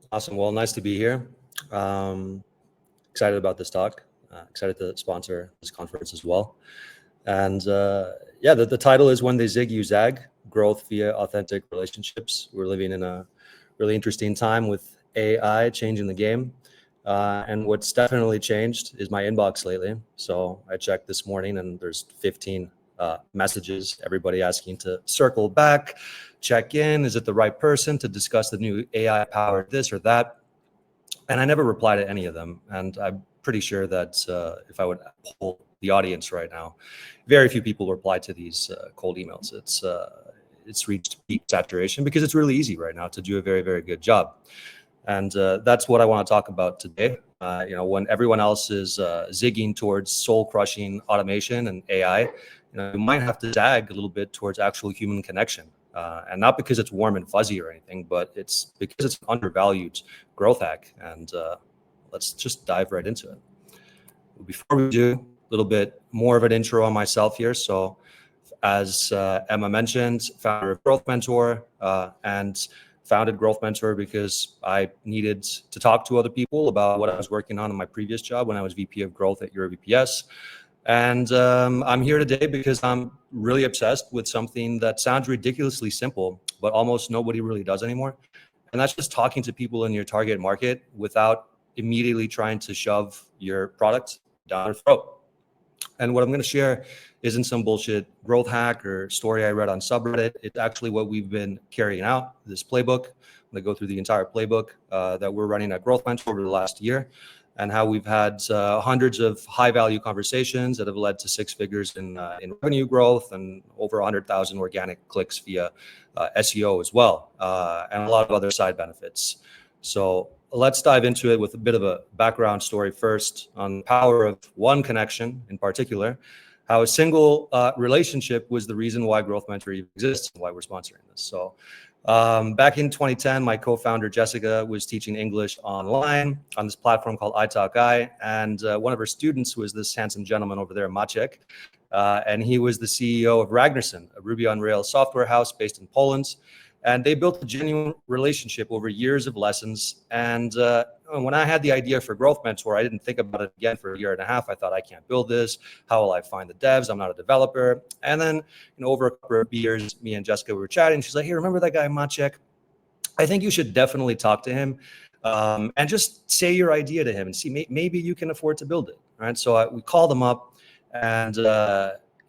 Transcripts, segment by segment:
Awesome. Well, nice to be here. Excited about this talk. Excited to sponsor this conference as well. And yeah, the title is When They Zig, You Zag, Growth via Authentic Relationships. We're living in a really interesting time with AI changing the game. And what's definitely changed is my inbox lately. So I checked this morning and there's 15 messages, everybody asking to circle back, check in. Is it the right person to discuss the new AI powered this or that? And I never reply to any of them. And I'm pretty sure that if I would poll the audience right now, very few people reply to these cold emails. It's reached peak saturation because it's really easy right now to do a very, very good job. And that's what I want to talk about today. When everyone else is zigging towards soul-crushing automation and AI, you might have to zag a little bit towards actual human connection. And not because it's warm and fuzzy or anything, but it's because it's an undervalued growth hack. And let's just dive right into it. Before we do, a little bit more of an intro on myself here. So as Emma mentioned, founder of GrowthMentor, and founded GrowthMentor because I needed to talk to other people about what I was working on in my previous job when I was VP of Growth at EuroVPS. And I'm here today because I'm really obsessed with something that sounds ridiculously simple, but almost nobody really does anymore. And that's just talking to people in your target market without immediately trying to shove your product down their throat. And what I'm going to share isn't some bullshit growth hack or story I read on subreddit. It's actually what we've been carrying out, this playbook. I'm going to go through the entire playbook that we're running at GrowthMentor over the last year, and how we've had hundreds of high-value conversations that have led to six figures in revenue growth and over 100,000 organic clicks via SEO as well, and a lot of other side benefits. So let's dive into it with a bit of a background story first on the power of one connection in particular, how a single relationship was the reason why GrowthMentor even exists and why we're sponsoring this. So back in 2010, my co-founder Jessica was teaching English online on this platform called iTalkI, and one of her students was this handsome gentleman over there, Maciek, and he was the CEO of Ragnarsson, a Ruby on Rails software house based in Poland. And they built a genuine relationship over years of lessons. And when I had the idea for GrowthMentor, I didn't think about it again for a year and a half. I thought, I can't build this. How will I find the devs? I'm not a developer. And then over a couple of years, me and Jessica were chatting. She's like, hey, remember that guy, Maciek? I think you should definitely talk to him and just say your idea to him and see maybe you can afford to build it. Right? So we called him up, and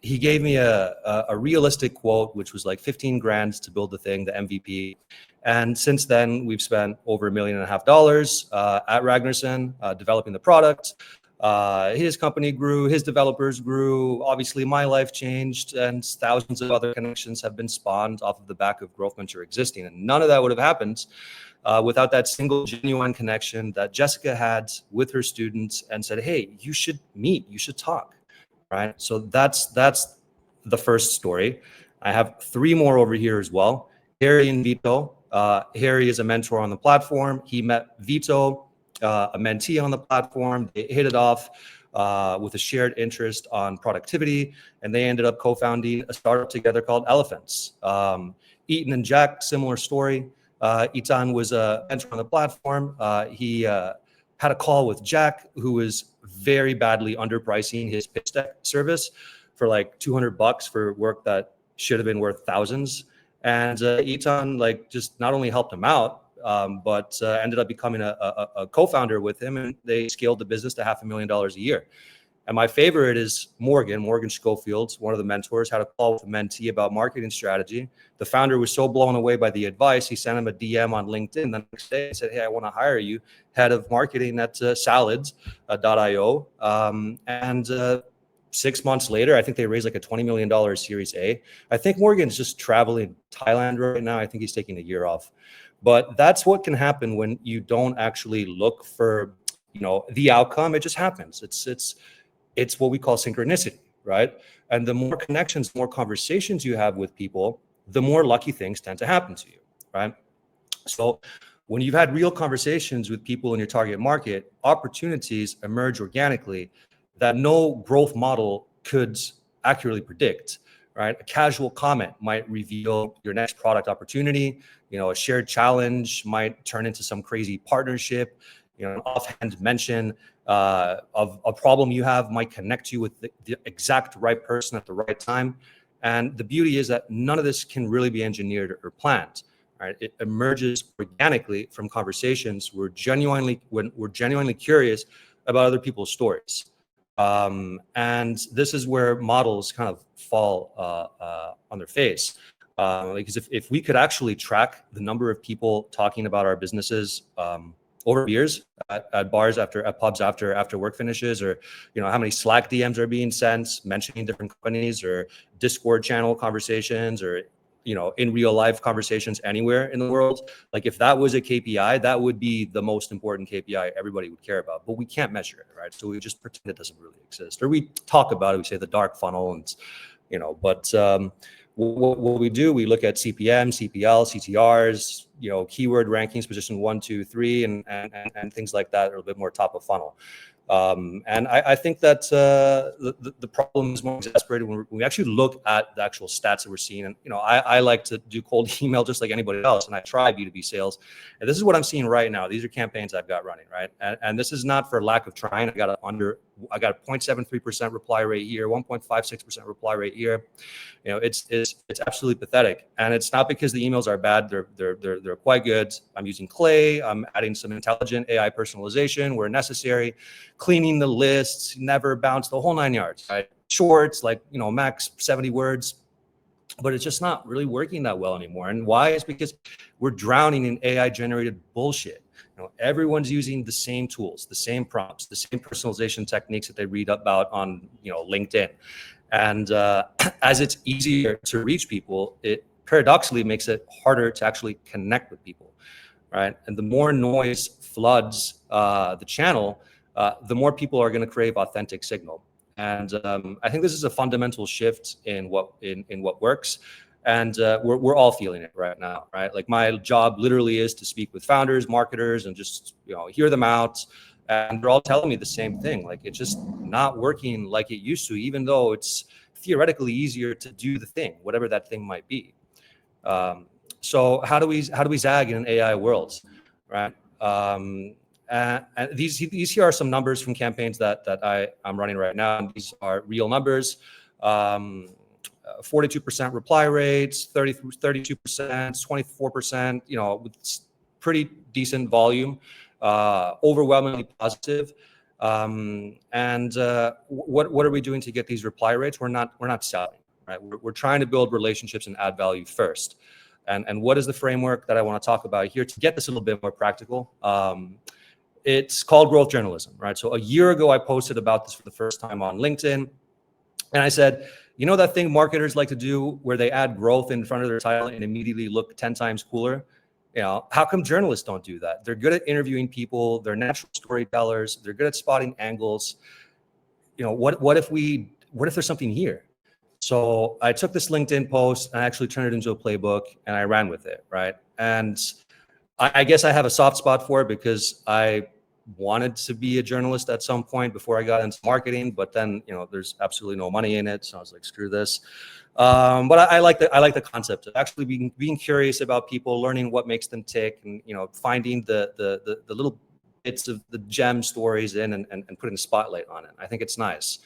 he gave me a realistic quote, which was like 15 grand to build the thing, the MVP. And since then, we've spent over $1.5 million at Ragnarsson developing the product. His company grew, his developers grew. Obviously, my life changed, and thousands of other connections have been spawned off of the back of GrowthMentor existing. And none of that would have happened without that single genuine connection that Jessica had with her students and said, hey, you should meet, you should talk. Right. So that's the first story. I have three more over here as well. Harry and Vito. Harry is a mentor on the platform. He met Vito, a mentee on the platform. They hit it off with a shared interest on productivity, and they ended up co-founding a startup together called Elephants. Eaton and Jack, similar story. Eaton was a mentor on the platform. He had a call with Jack, who was very badly underpricing his pitch deck service for like $200 for work that should have been worth thousands. And Eaton just not only helped him out, but ended up becoming a co-founder with him, and they scaled the business to $500,000 a year. And my favorite is Morgan Schofield, one of the mentors, had a call with a mentee about marketing strategy. The founder was so blown away by the advice, he sent him a DM on LinkedIn the next day and said, hey, I want to hire you, head of marketing at salads.io. And 6 months later, I think they raised like a $20 million Series A. I think Morgan's just traveling Thailand right now. I think he's taking a year off. But that's what can happen when you don't actually look for, the outcome. It just happens. It's what we call synchronicity, right? And the more connections, more conversations you have with people, the more lucky things tend to happen to you, right? So when you've had real conversations with people in your target market, opportunities emerge organically that no growth model could accurately predict, right? A casual comment might reveal your next product opportunity. A shared challenge might turn into some crazy partnership. An offhand mention of a problem you have might connect you with the exact right person at the right time. And the beauty is that none of this can really be engineered or planned. Right? It emerges organically from conversations when we're genuinely curious about other people's stories. And this is where models kind of fall on their face. Because if we could actually track the number of people talking about our businesses over beers at bars at pubs after work finishes, or how many Slack DMs are being sent mentioning different companies, or Discord channel conversations, or in real life conversations anywhere in the world. Like if that was a KPI, that would be the most important KPI everybody would care about, but we can't measure it, right? So we just pretend it doesn't really exist, or we talk about it, we say the dark funnel, and but what we do, we look at CPM, CPL, CTRs, keyword rankings, position 1, 2, 3, and things like that are a bit more top of funnel. And I think that the problem is more exasperated when we actually look at the actual stats that we're seeing. And I like to do cold email just like anybody else, and I try B2B sales. And this is what I'm seeing right now. These are campaigns I've got running, right? And this is not for lack of trying. I got a 0.73% reply rate here, 1.56% reply rate here. It's absolutely pathetic, and it's not because the emails are bad. They're quite good. I'm using Clay. I'm adding some intelligent AI personalization where necessary, cleaning the lists, never bounce, the whole 9 yards. Right? Shorts, like max 70 words, but it's just not really working that well anymore. And why? Is because we're drowning in AI generated bullshit. Everyone's using the same tools, the same prompts, the same personalization techniques that they read about on LinkedIn. And as it's easier to reach people, it paradoxically makes it harder to actually connect with people, right? And the more noise floods the channel, the more people are going to crave authentic signal. And I think this is a fundamental shift in what works. And we're all feeling it right now, right? Like my job literally is to speak with founders, marketers, and just hear them out. And they're all telling me the same thing. Like it's just not working like it used to, even though it's theoretically easier to do the thing, whatever that thing might be. So how do we zag in an AI world, right? And these here are some numbers from campaigns that I'm running right now. And these are real numbers. 42% reply rates, 32%, 24%. With pretty decent volume. Overwhelmingly positive. And what are we doing to get these reply rates? We're not selling, right? We're trying to build relationships and add value first. And what is the framework that I want to talk about here to get this a little bit more practical? It's called growth journalism, right? So a year ago, I posted about this for the first time on LinkedIn, and I said, that thing marketers like to do where they add growth in front of their title and immediately look 10 times cooler? How come journalists don't do that? They're good at interviewing people. They're natural storytellers. They're good at spotting angles. What if there's something here? So I took this LinkedIn post and I actually turned it into a playbook and I ran with it, right? And I guess I have a soft spot for it because I wanted to be a journalist at some point before I got into marketing, but then there's absolutely no money in it, so I was like, screw this. But I like the concept of actually being curious about people, learning what makes them tick, and finding the little bits of the gem stories and putting a spotlight on it. I think it's nice.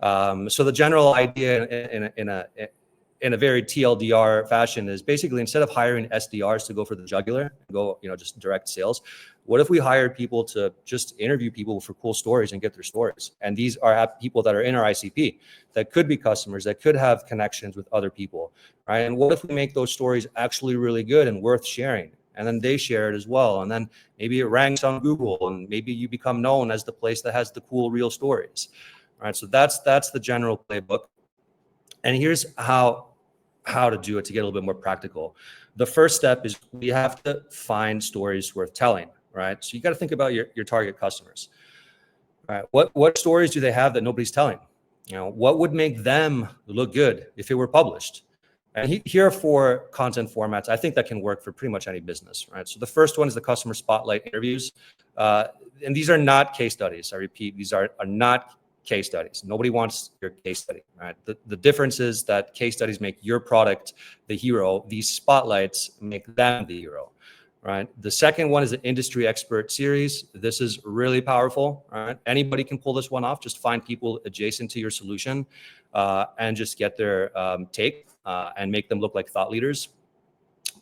So the general idea in a very TLDR fashion is basically, instead of hiring SDRs to go for the jugular, just direct sales, what if we hired people to just interview people for cool stories and get their stories? And these are people that are in our ICP that could be customers, that could have connections with other people, right? And what if we make those stories actually really good and worth sharing? And then they share it as well. And then maybe it ranks on Google, and maybe you become known as the place that has the cool, real stories, right? So that's the general playbook. And here's how to do it to get a little bit more practical. The first step is we have to find stories worth telling, right? So you got to think about your target customers, right? What stories do they have that nobody's telling? What would make them look good if it were published? And here are 4 content formats I think that can work for pretty much any business, right? So the first one is the customer spotlight interviews. And these are not case studies. I repeat, these are not case studies. Nobody wants your case study, right? The difference is that case studies make your product the hero. These spotlights make them the hero, right? The second one is an industry expert series. This is really powerful, right? Anybody can pull this one off. Just find people adjacent to your solution and just get their take and make them look like thought leaders.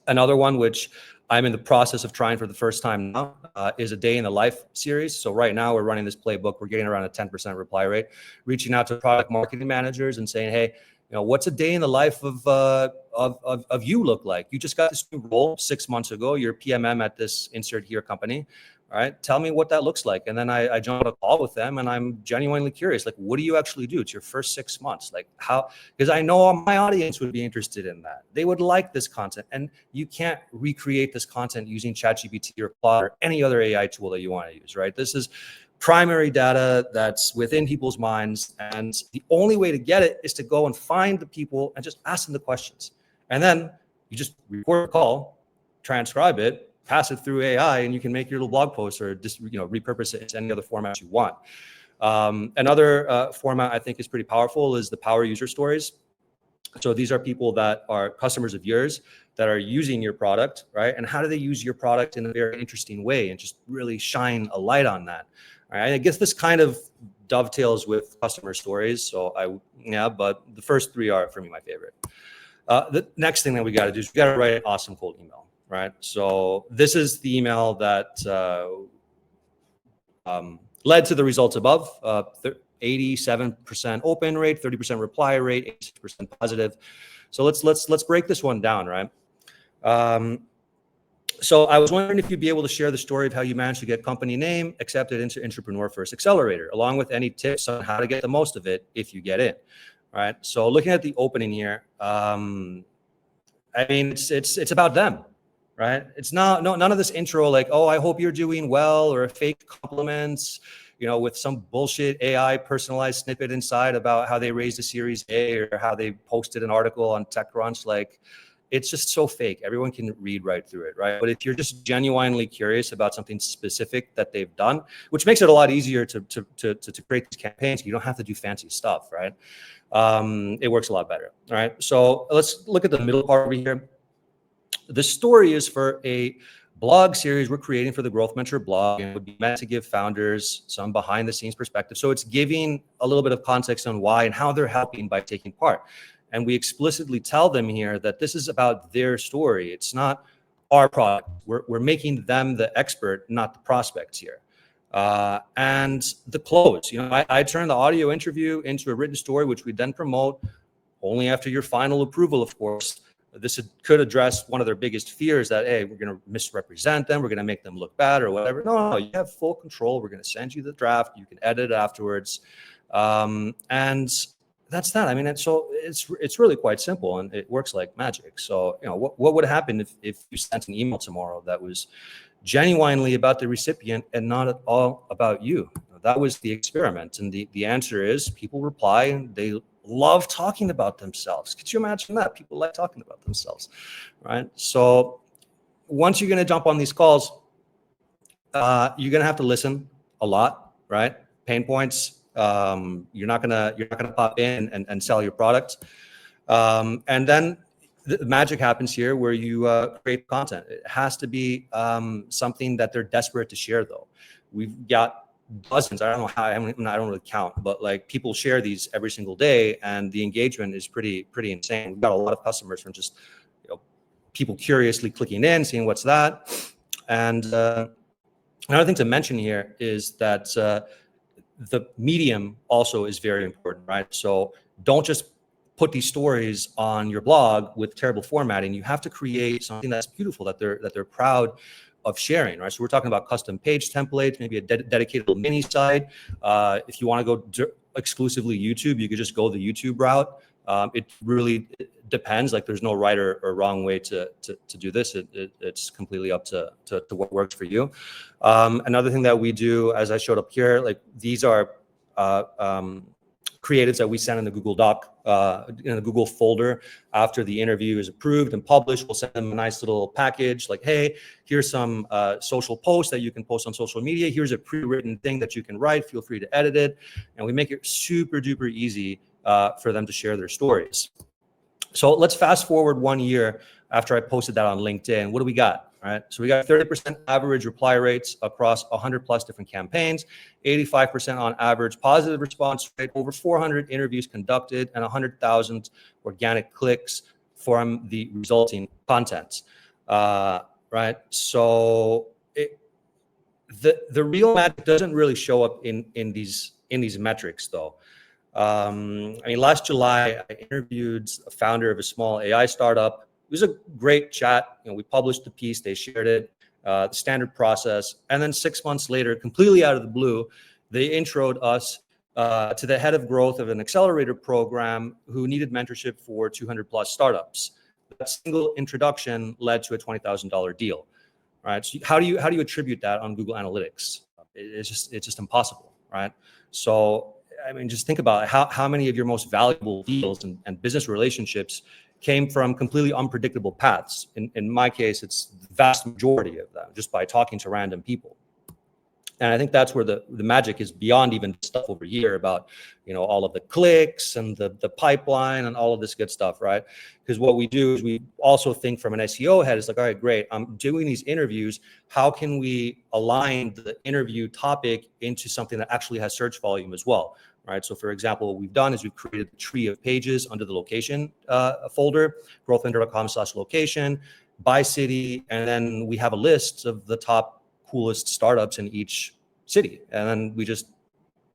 Another one, which I'm in the process of trying for the first time now, is a day in the life series. So right now we're running this playbook. We're getting around a 10% reply rate, reaching out to product marketing managers and saying, hey, what's a day in the life of you look like? You just got this new role 6 months ago. You're PMM at this insert here company. All right, tell me what that looks like. And then I jump on a call with them and I'm genuinely curious, like, what do you actually do? It's your first 6 months. Like how, because I know my audience would be interested in that. They would like this content, and you can't recreate this content using ChatGPT or Claude or any other AI tool that you want to use, right? This is primary data that's within people's minds. And the only way to get it is to go and find the people and just ask them the questions. And then you just record a call, transcribe it, pass it through AI, and you can make your little blog post or just repurpose it into any other format you want. Another format I think is pretty powerful is the power user stories. So these are people that are customers of yours that are using your product, right? And how do they use your product in a very interesting way and just really shine a light on that? All right, I guess this kind of dovetails with customer stories. So but the first three are for me my favorite. The next thing that we got to do is we got to write an awesome cold email. Right. So this is the email that led to the results above. 87% open rate, 30% reply rate, 86% positive. So let's break this one down, right? So I was wondering if you'd be able to share the story of how you managed to get company name accepted into Entrepreneur First Accelerator, along with any tips on how to get the most of it if you get in. All right. So looking at the opening here, I mean, it's about them. Right? It's none of this intro like, oh, I hope you're doing well, or a fake compliments, with some bullshit AI personalized snippet inside about how they raised a Series A or how they posted an article on TechCrunch. Like, it's just so fake. Everyone can read right through it, right? But if you're just genuinely curious about something specific that they've done, which makes it a lot easier to create these campaigns, you don't have to do fancy stuff, right? It works a lot better. All right. So let's look at the middle part over here. The story is for a blog series we're creating for the GrowthMentor blog, and it would be meant to give founders some behind the scenes perspective. So it's giving a little bit of context on why and how they're helping by taking part. And we explicitly tell them here that this is about their story. It's not our product. We're making them the expert, not the prospects here. And the close, I turn the audio interview into a written story, which we then promote only after your final approval, of course. This could address one of their biggest fears that, hey, we're going to misrepresent them. We're going to make them look bad or whatever. No, you have full control. We're going to send you the draft. You can edit it afterwards. And that's that. I mean, it's really quite simple, and it works like magic. So, what would happen if you sent an email tomorrow that was genuinely about the recipient and not at all about you? That was the experiment. And the answer is people reply and they love talking about themselves. Could you imagine that? People like talking about themselves, right? So once you're going to jump on these calls, you're going to have to listen a lot, right? Pain points. You're not gonna pop in and sell your product. And then the magic happens here where you create content. It has to be something that they're desperate to share, though. We've got dozens. I don't know how. I don't really count, but like people share these every single day, and the engagement is pretty insane. We've got a lot of customers from just people curiously clicking in, seeing what's that. And another thing to mention here is that the medium also is very important, right? So don't just put these stories on your blog with terrible formatting. You have to create something that's beautiful, that they're proud of sharing, right? So we're talking about custom page templates, maybe a dedicated little mini site. If you want to go exclusively YouTube, you could just go the YouTube route. It really depends. Like there's no right or wrong way to do this. It's completely up to what works for you. Another thing that we do, as I showed up here, like these are creatives that we send in the Google Doc, in the Google folder after the interview is approved and published. We'll send them a nice little package like, hey, here's some social posts that you can post on social media. Here's a pre-written thing that you can write. Feel free to edit it. And we make it super duper easy for them to share their stories. So let's fast forward 1 year after I posted that on LinkedIn. What do we got? All right. So we got 30% average reply rates across 100 plus different campaigns, 85% on average positive response rate, over 400 interviews conducted, and 100,000 organic clicks from the resulting content. Right. So the real magic doesn't really show up in these metrics, though. I mean, last July, I interviewed a founder of a small AI startup. It was a great chat. We published the piece, they shared it, the standard process. And then 6 months later, completely out of the blue, they introed us to the head of growth of an accelerator program who needed mentorship for 200 plus startups. That single introduction led to a $20,000 deal. Right? So how do you attribute that on Google Analytics? It's just impossible, right? So I mean, just think about it. How many of your most valuable deals and business relationships came from completely unpredictable paths. In my case, it's the vast majority of them, just by talking to random people. And I think that's where the magic is, beyond even stuff over here about, all of the clicks and the pipeline and all of this good stuff, right? Because what we do is we also think from an SEO head. It's like, all right, great, I'm doing these interviews. How can we align the interview topic into something that actually has search volume as well? Right. So, for example, what we've done is we've created a tree of pages under the location folder, GrowthMentor.com/location, by city, and then we have a list of the top coolest startups in each city, and then we just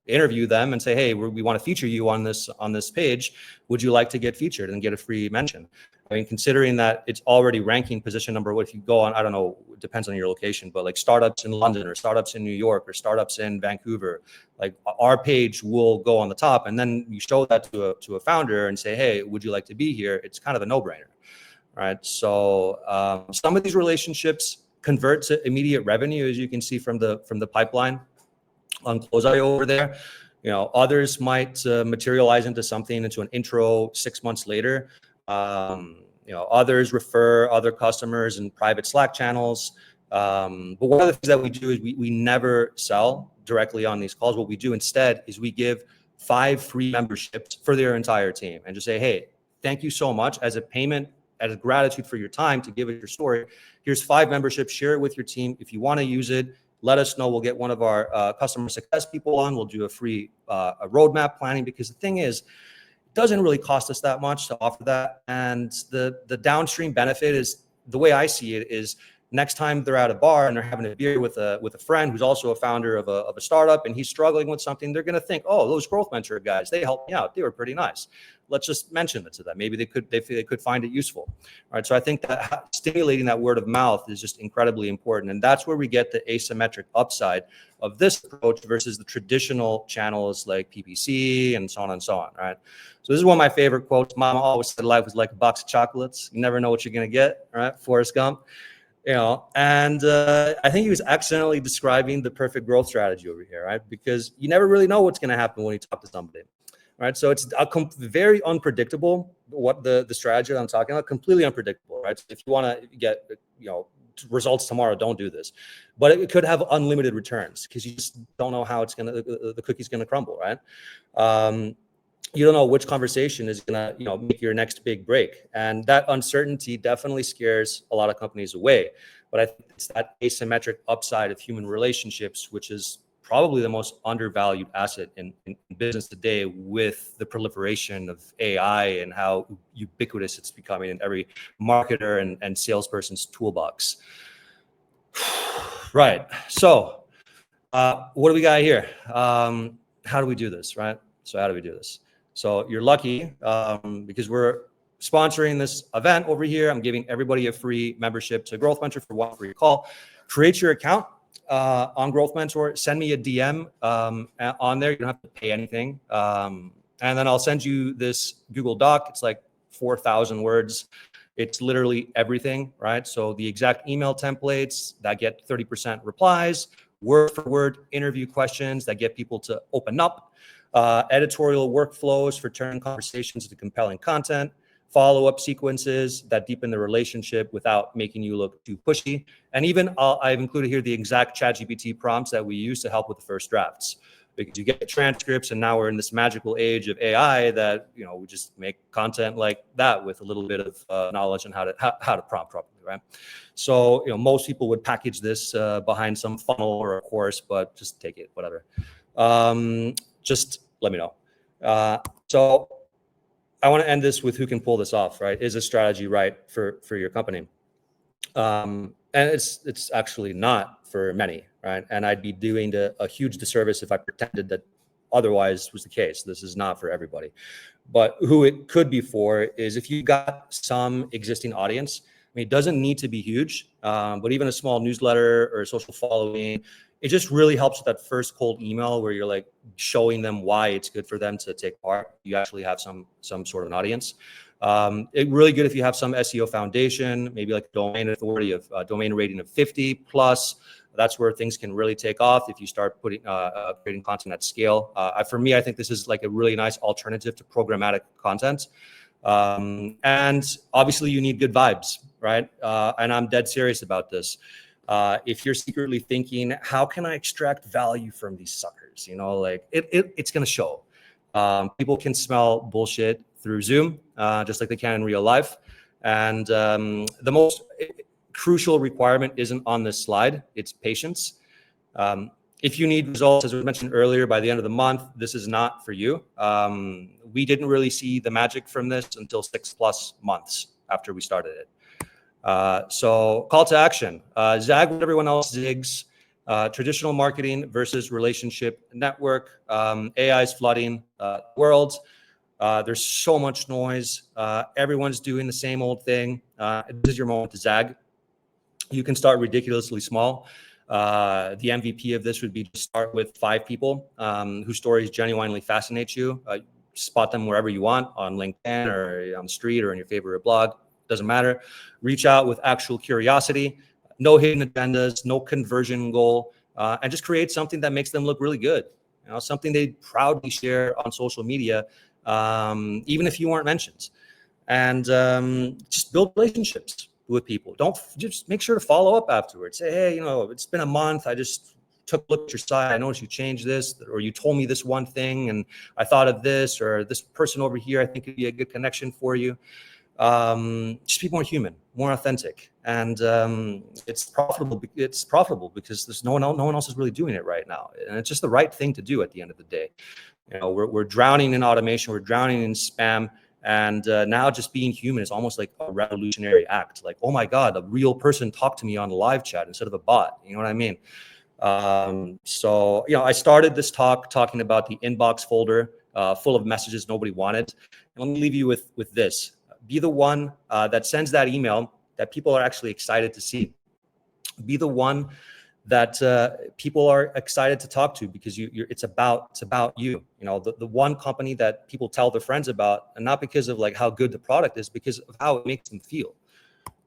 interview them and say, hey, we want to feature you on this page. Would you like to get featured and get a free mention? I mean, considering that it's already ranking position number, what if you go on, I don't know, it depends on your location, but like startups in London or startups in New York or startups in Vancouver, like our page will go on the top, and then you show that to a founder and say, hey, would you like to be here? It's kind of a no-brainer, right? So some of these relationships convert to immediate revenue, as you can see from the pipeline on Close.io over there. Others might materialize into an intro 6 months later. Others refer other customers in private Slack channels. But one of the things that we do is we never sell directly on these calls. What we do instead is we give 5 free memberships for their entire team and just say, hey, thank you so much as a payment, as a gratitude for your time to give it your story. Here's 5 memberships, share it with your team. If you want to use it, let us know. We'll get one of our customer success people on. We'll do a free a roadmap planning, because the thing is, it doesn't really cost us that much to offer that. And the downstream benefit is, the way I see it is, next time they're at a bar and they're having a beer with a friend who's also a founder of a startup and he's struggling with something, they're going to think, oh, those GrowthMentor guys, they helped me out. They were pretty nice. Let's just mention it to them. Maybe they could find it useful. All right. So I think that stimulating that word of mouth is just incredibly important. And that's where we get the asymmetric upside of this approach versus the traditional channels like PPC and so on and so on. Right. So this is one of my favorite quotes. Mama always said life was like a box of chocolates. You never know what you're going to get. Right. Forrest Gump. And I think he was accidentally describing the perfect growth strategy over here, right? Because you never really know what's going to happen when you talk to somebody, right? So it's very unpredictable, what the strategy that I'm talking about, completely unpredictable, right? So if you want to get, results tomorrow, don't do this. But it could have unlimited returns, because you just don't know how the cookie's going to crumble, right? You don't know which conversation is going to, make your next big break. And that uncertainty definitely scares a lot of companies away. But I think it's that asymmetric upside of human relationships, which is probably the most undervalued asset in business today, with the proliferation of AI and how ubiquitous it's becoming in every marketer and salesperson's toolbox. Right. So what do we got here? How do we do this, right? So you're lucky because we're sponsoring this event over here. I'm giving everybody a free membership to GrowthMentor for one free call. Create your account on GrowthMentor. Send me a DM on there. You don't have to pay anything. And then I'll send you this Google Doc. It's like 4,000 words. It's literally everything, right? So the exact email templates that get 30% replies, word for word interview questions that get people to open up. editorial workflows for turning conversations into compelling content, follow-up sequences that deepen the relationship without making you look too pushy. And even I've included here the exact ChatGPT prompts that we use to help with the first drafts, because you get transcripts, and now we're in this magical age of AI that, you know, we just make content like that with a little bit of knowledge on how to prompt properly, right? So, you know, most people would package this behind some funnel or a course, but just take it, whatever. Just let me know. So I want to end this with who can pull this off, right? Is a strategy right for your company? And it's actually not for many, right? And I'd be doing a huge disservice if I pretended that otherwise was the case. This is not for everybody. But who it could be for is if you got some existing audience. I mean, it doesn't need to be huge, but even a small newsletter or a social following, it just really helps with that first cold email where you're like showing them why it's good for them to take part. You actually have some sort of an audience. It's really good if you have some SEO foundation, maybe like domain authority of domain rating of 50 plus. That's where things can really take off if you start putting creating content at scale. For me, I think this is like a really nice alternative to programmatic content. And obviously you need good vibes, right? And I'm dead serious about this. If you're secretly thinking, how can I extract value from these suckers? You know, like it's going to show. People can smell bullshit through Zoom, just like they can in real life. And the most crucial requirement isn't on this slide. It's patience. If you need results, as we mentioned earlier, by the end of the month, this is not for you. We didn't really see the magic from this until 6+ months after we started it. So call to action, zag what everyone else zigs, traditional marketing versus relationship network. AI is flooding the world. There's so much noise. Everyone's doing the same old thing. This is your moment to zag. You can start ridiculously small. The MVP of this would be to start with 5 people whose stories genuinely fascinate you. Spot them wherever you want, on LinkedIn or on the street or in your favorite blog. Doesn't matter. Reach out with actual curiosity, no hidden agendas, no conversion goal, and just create something that makes them look really good. You know, something they proudly share on social media, even if you weren't mentioned. And just build relationships with people. Don't just make sure to follow up afterwards. Say, hey, you know, it's been a month. I just took a look at your site. I noticed you changed this, or you told me this one thing, and I thought of this, or this person over here, I think could be a good connection for you. Just be more human, more authentic, and it's profitable. It's profitable because there's no one else is really doing it right now, and it's just the right thing to do at the end of the day. You know, we're drowning in automation, we're drowning in spam, and now just being human is almost like a revolutionary act. Like, oh my God, a real person talked to me on live chat instead of a bot. You know what I mean? So, you know, I started this talk talking about the inbox folder full of messages nobody wanted. And let me leave you with this. Be the one that sends that email that people are actually excited to see. Be the one that people are excited to talk to, because it's about you. You know, the one company that people tell their friends about, and not because of like how good the product is, because of how it makes them feel.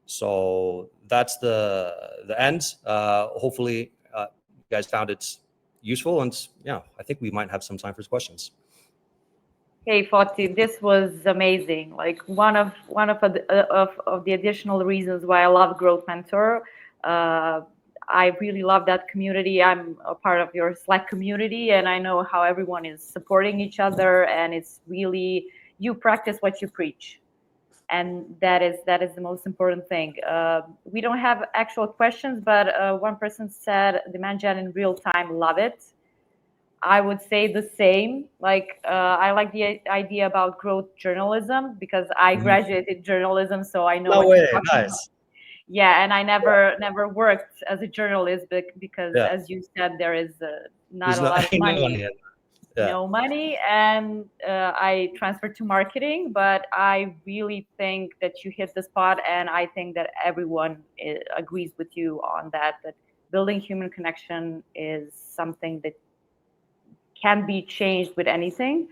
So that's the end. Hopefully you guys found it useful, and yeah, I think we might have some time for questions. Hey Foti, this was amazing. Like one of the additional reasons why I love GrowthMentor. I really love that community. I'm a part of your Slack community, and I know how everyone is supporting each other. And it's really, you practice what you preach, and that is the most important thing. We don't have actual questions, but one person said, "Demand gen in real time, love it." I would say the same. Like I like the idea about growth journalism because I graduated journalism, so I know No what way, you're talking nice. about. Yeah, and I never worked as a journalist because, as you said, there is not a lot of money. No money, and I transferred to marketing. But I really think that you hit the spot, and I think that everyone agrees with you on that. That building human connection is something that can be changed with anything.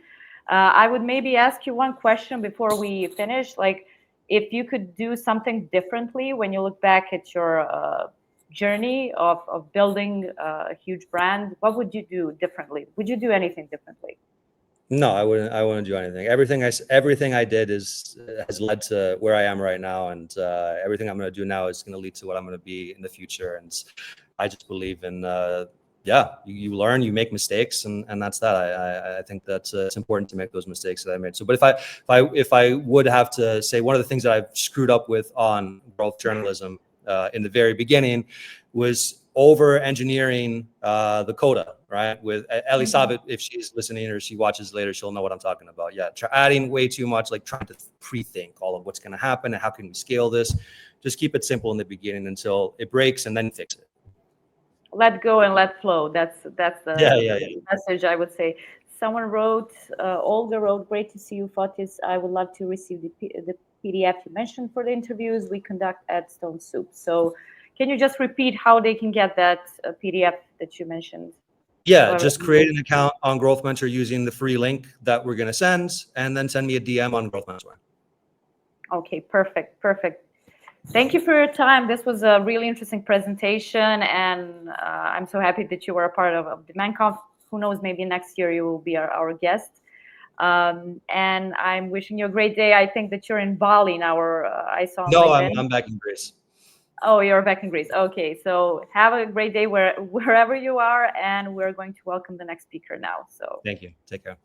I would maybe ask you one question before we finish. Like, if you could do something differently when you look back at your journey of building a huge brand, what would you do differently? Would you do anything differently? No, I wouldn't do anything. Everything I did has led to where I am right now, and everything I'm going to do now is going to lead to what I'm going to be in the future. And I just believe in you learn, you make mistakes, and that's that. I think that's it's important to make those mistakes that I made. So, but if I would have to say one of the things that I've screwed up with on growth journalism in the very beginning was over engineering the coda, right? With Elisabeth, if she's listening or she watches later, she'll know what I'm talking about. Yeah, adding way too much, like trying to pre-think all of what's going to happen and how can we scale this. Just keep it simple in the beginning until it breaks and then fix it. Let go and let flow. That's the message I would say. Someone wrote, Olga wrote, great to see you, Fotis. I would love to receive the PDF you mentioned for the interviews we conduct at Stone Soup. So can you just repeat how they can get that PDF that you mentioned? Yeah, just create an account on GrowthMentor using the free link that we're going to send, and then send me a DM on GrowthMentor. Okay, perfect. Thank you for your time. This was a really interesting presentation, and I'm so happy that you were a part of Demand Conf. Who knows, maybe next year you will be our guest. And I'm wishing you a great day. I think that you're in Bali now, or I saw on LinkedIn. I'm back in Greece. Oh, you're back in Greece. Okay, so have a great day wherever you are, and we're going to welcome the next speaker now. So thank you. Take care.